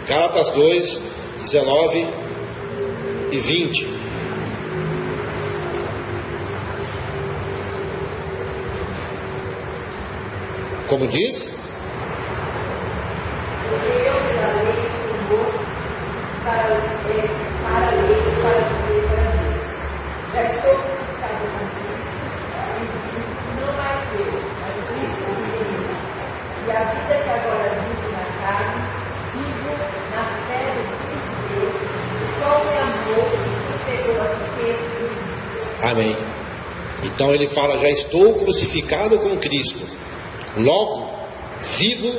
Gálatas 2, 19 e 20. Como diz? Já estou crucificado com Cristo, e não mais eu, mas Cristo vive em mim. E a vida que agora vivo na carne, vivo na fé do Filho de Deus, o qual me amou e se entregou a si mesmo por mim. Amém. Então ele fala, já estou crucificado com Cristo. Logo, vivo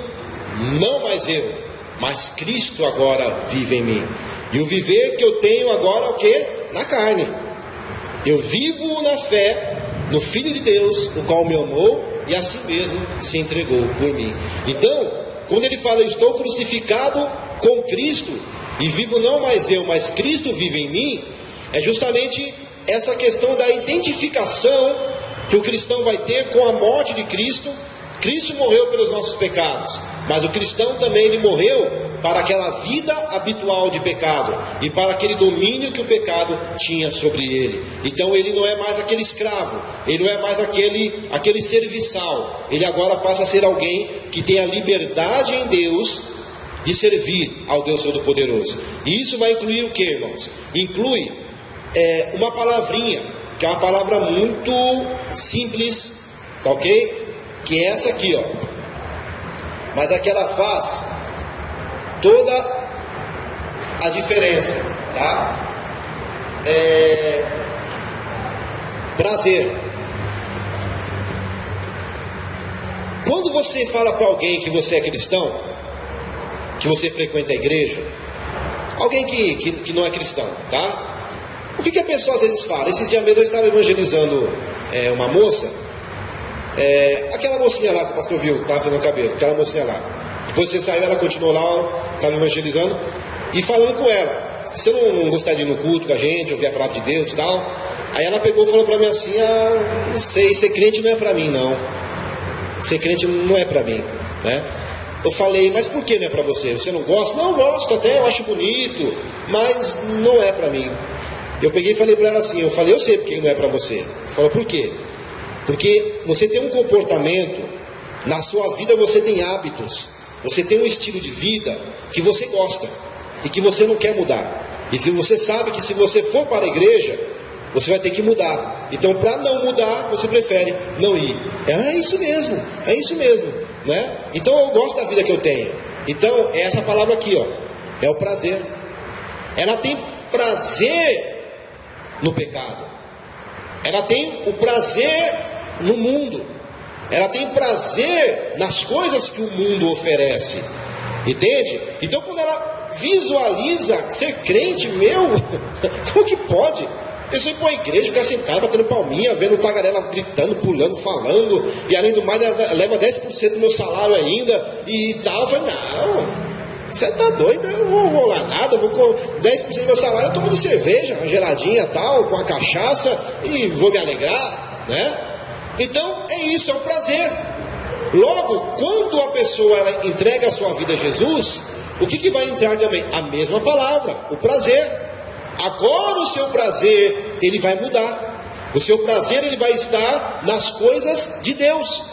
não mais eu, mas Cristo agora vive em mim. E o viver que eu tenho agora é o quê? Na carne. Eu vivo na fé no Filho de Deus, o qual me amou e assim mesmo se entregou por mim. Então, quando ele fala, eu estou crucificado com Cristo e vivo não mais eu, mas Cristo vive em mim, é justamente essa questão da identificação que o cristão vai ter com a morte de Cristo. Cristo morreu pelos nossos pecados, mas o cristão também ele morreu para aquela vida habitual de pecado e para aquele domínio que o pecado tinha sobre ele. Então ele não é mais aquele escravo, ele não é mais aquele serviçal, ele agora passa a ser alguém que tem a liberdade em Deus de servir ao Deus Todo-Poderoso. E isso vai incluir o que, irmãos? Inclui uma palavrinha, que é uma palavra muito simples, tá ok? Que é essa aqui, ó. Mas é que ela faz toda a diferença, tá? Prazer. Quando você fala para alguém que você é cristão, que você frequenta a igreja, alguém que não é cristão, tá? O que a pessoa às vezes fala? Esses dias mesmo eu estava evangelizando uma moça, aquela mocinha lá que o pastor viu, que estava fazendo o cabelo, aquela mocinha lá. Depois você saiu, ela continuou lá, estava evangelizando e falando com ela. Você não gostaria de ir no culto com a gente, ouvir a palavra de Deus e tal? Aí ela pegou e falou para mim assim, não sei, ser crente não é para mim não. Ser crente não é para mim, né? Eu falei, mas por que não é para você? Você não gosta? Não, eu gosto até, eu acho bonito, mas não é para mim. Eu peguei e falei para ela assim, eu sei porque não é para você. Ela falou, por quê? Porque você tem um comportamento, na sua vida você tem hábitos, você tem um estilo de vida que você gosta e que você não quer mudar. E se você sabe que se você for para a igreja, você vai ter que mudar. Então, para não mudar, você prefere não ir. É isso mesmo, né? Então, eu gosto da vida que eu tenho. Então, é essa palavra aqui, ó, é o prazer. Ela tem prazer no pecado. Ela tem o prazer no mundo. Ela tem prazer nas coisas que o mundo oferece. Entende? Então quando ela visualiza ser crente, como que pode? A pessoa ir para a igreja, ficar sentada, batendo palminha, vendo tagarela gritando, pulando, falando, e além do mais, ela leva 10% do meu salário ainda, e tal. Eu falei, não, você tá doido, eu não vou lá nada, eu vou com 10% do meu salário, eu tomo de cerveja, uma geladinha tal, com a cachaça, e vou me alegrar, né? Então, é isso, é um prazer. Logo, quando a pessoa ela entrega a sua vida a Jesus, o que vai entrar também? A mesma palavra, o prazer. Agora o seu prazer, ele vai mudar. O seu prazer, ele vai estar nas coisas de Deus.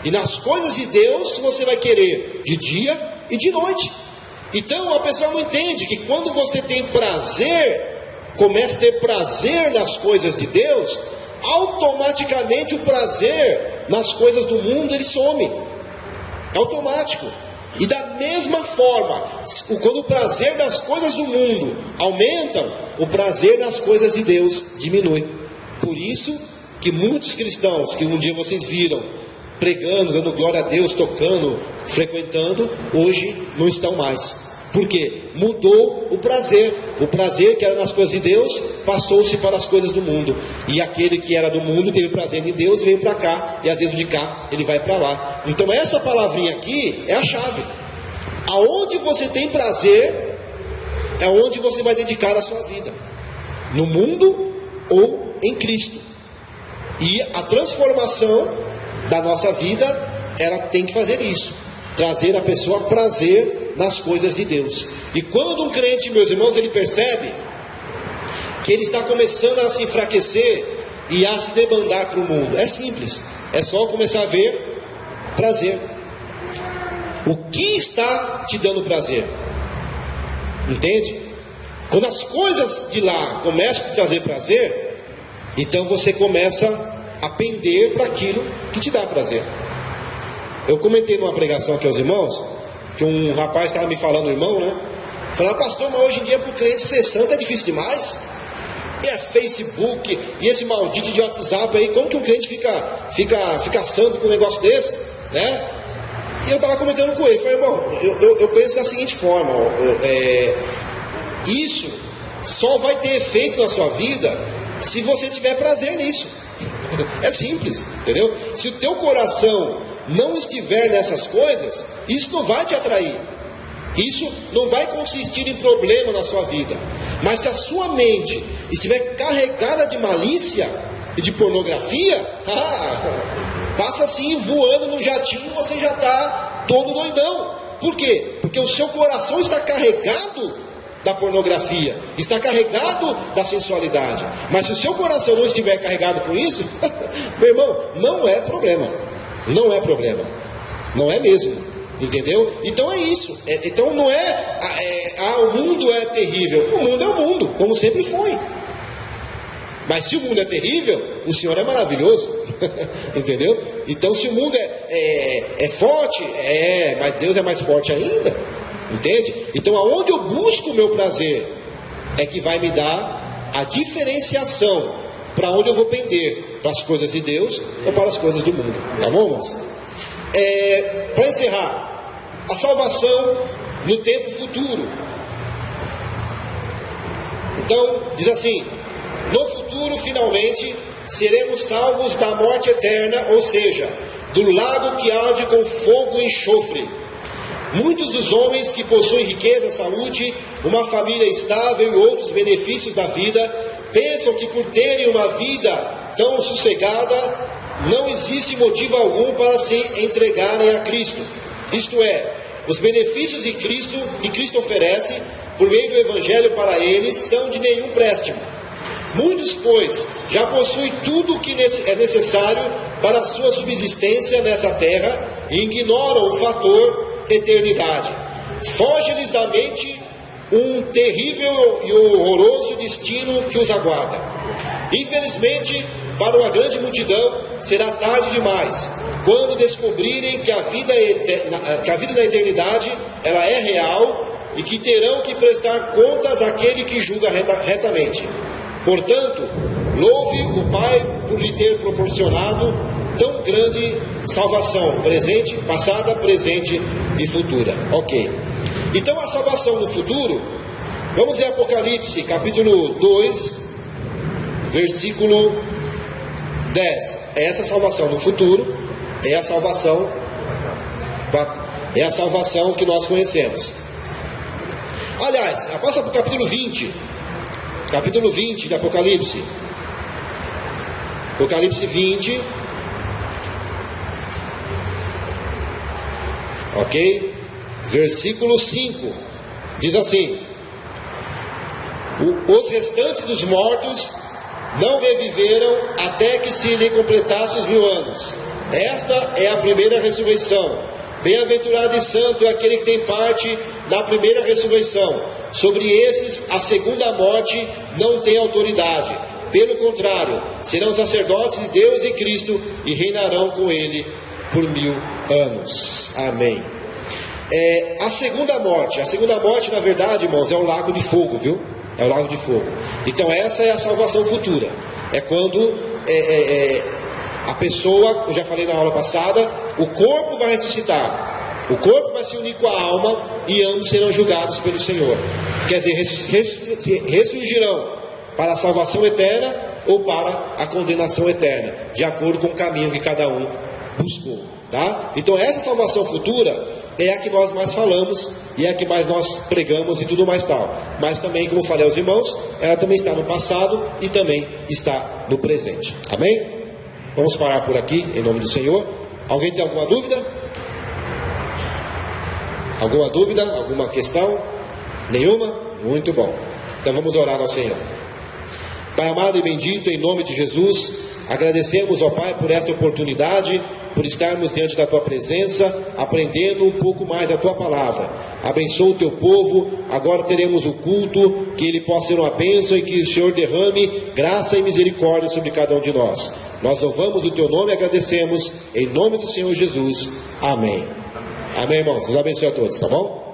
E nas coisas de Deus, você vai querer de dia e de noite. Então, a pessoa não entende que quando você tem prazer, começa a ter prazer nas coisas de Deus, automaticamente o prazer nas coisas do mundo, ele some. É automático. E da mesma forma, quando o prazer das coisas do mundo aumentam, o prazer nas coisas de Deus diminui. Por isso que muitos cristãos que um dia vocês viram pregando, dando glória a Deus, tocando, frequentando, hoje não estão mais. Por quê? Mudou o prazer. O prazer que era nas coisas de Deus passou-se para as coisas do mundo. E aquele que era do mundo teve prazer em Deus, veio para cá. E às vezes de cá ele vai para lá. Então essa palavrinha aqui é a chave. Aonde você tem prazer é onde você vai dedicar a sua vida. No mundo ou em Cristo. E a transformação da nossa vida, ela tem que fazer isso. Trazer a pessoa prazer nas coisas de Deus. E quando um crente, meus irmãos, ele percebe que ele está começando a se enfraquecer e a se debandar para o mundo, é simples, é só começar a ver prazer. O que está te dando prazer? Entende? Quando as coisas de lá começam a te trazer prazer, então você começa a pender para aquilo que te dá prazer. Eu comentei numa pregação aqui aos irmãos, que um rapaz estava me falando, irmão, né? Falando, pastor, mas hoje em dia para o crente ser santo é difícil demais. E é Facebook, e esse maldito de WhatsApp aí, como que um crente fica santo com um negócio desse, né? E eu estava comentando com ele, falei, irmão, eu penso da seguinte forma, isso só vai ter efeito na sua vida se você tiver prazer nisso. É simples, entendeu? Se o teu coração não estiver nessas coisas, isso não vai te atrair. Isso não vai consistir em problema na sua vida. Mas se a sua mente estiver carregada de malícia e de pornografia, passa assim voando no jatinho, você já está todo doidão. Por quê? Porque o seu coração está carregado da pornografia, está carregado da sensualidade. Mas se o seu coração não estiver carregado com isso, meu irmão, não é problema. Não é problema. Não é mesmo. Entendeu? Então é isso. Então não o mundo é terrível. O mundo é o mundo, como sempre foi. Mas se o mundo é terrível, o Senhor é maravilhoso. Entendeu? Então se o mundo é forte, mas Deus é mais forte ainda. Entende? Então aonde eu busco o meu prazer é que vai me dar a diferenciação para onde eu vou pender, para as coisas de Deus ou para as coisas do mundo. Tá bom, irmãos? Para encerrar, a salvação no tempo futuro. Então, diz assim: no futuro, finalmente, seremos salvos da morte eterna, ou seja, do lago que arde com fogo e enxofre. Muitos dos homens que possuem riqueza, saúde, uma família estável e outros benefícios da vida, pensam que por terem uma vida tão sossegada, não existe motivo algum para se entregarem a Cristo. Isto é, os benefícios que Cristo oferece por meio do Evangelho para eles são de nenhum préstimo. Muitos, pois, já possuem tudo o que é necessário para a sua subsistência nessa terra e ignoram o fator eternidade. Foge-lhes da mente um terrível e horroroso destino que os aguarda. Infelizmente, para uma grande multidão, será tarde demais, quando descobrirem que a vida na eternidade, ela é real e que terão que prestar contas àquele que julga retamente. Portanto, louve o Pai por lhe ter proporcionado tão grande salvação, presente, passada, presente e futura. Ok. Então a salvação no futuro, vamos ver Apocalipse, capítulo 2, versículo 10. Essa salvação no futuro é a salvação que nós conhecemos. Aliás, passa para o capítulo 20. Capítulo 20 de Apocalipse. Apocalipse 20. Ok? Versículo 5. Diz assim: os restantes dos mortos não reviveram até que se lhe completasse os 1000 anos. Esta é a primeira ressurreição. Bem-aventurado e santo é aquele que tem parte na primeira ressurreição. Sobre esses, a segunda morte não tem autoridade. Pelo contrário, serão sacerdotes de Deus e Cristo e reinarão com Ele por 1000 anos. Amém. A segunda morte, na verdade, irmãos, é o lago de fogo, viu? É o lago de fogo. Então essa é a salvação futura. É quando a pessoa, eu já falei na aula passada, o corpo vai ressuscitar. O corpo vai se unir com a alma e ambos serão julgados pelo Senhor. Quer dizer, ressurgirão para a salvação eterna ou para a condenação eterna, de acordo com o caminho que cada um buscou, tá? Então essa salvação futura é a que nós mais falamos e é a que mais nós pregamos e tudo mais tal. Mas também, como falei aos irmãos, ela também está no passado e também está no presente. Amém? Vamos parar por aqui, em nome do Senhor. Alguém tem alguma dúvida? Alguma dúvida? Alguma questão? Nenhuma? Muito bom. Então vamos orar ao Senhor. Pai amado e bendito, em nome de Jesus, agradecemos ao Pai por esta oportunidade, por estarmos diante da Tua presença, aprendendo um pouco mais a Tua palavra. Abençoa o Teu povo, agora teremos o culto, que ele possa ser uma bênção e que o Senhor derrame graça e misericórdia sobre cada um de nós. Nós louvamos o Teu nome e agradecemos, em nome do Senhor Jesus. Amém. Amém, irmãos. Deus abençoe a todos, tá bom?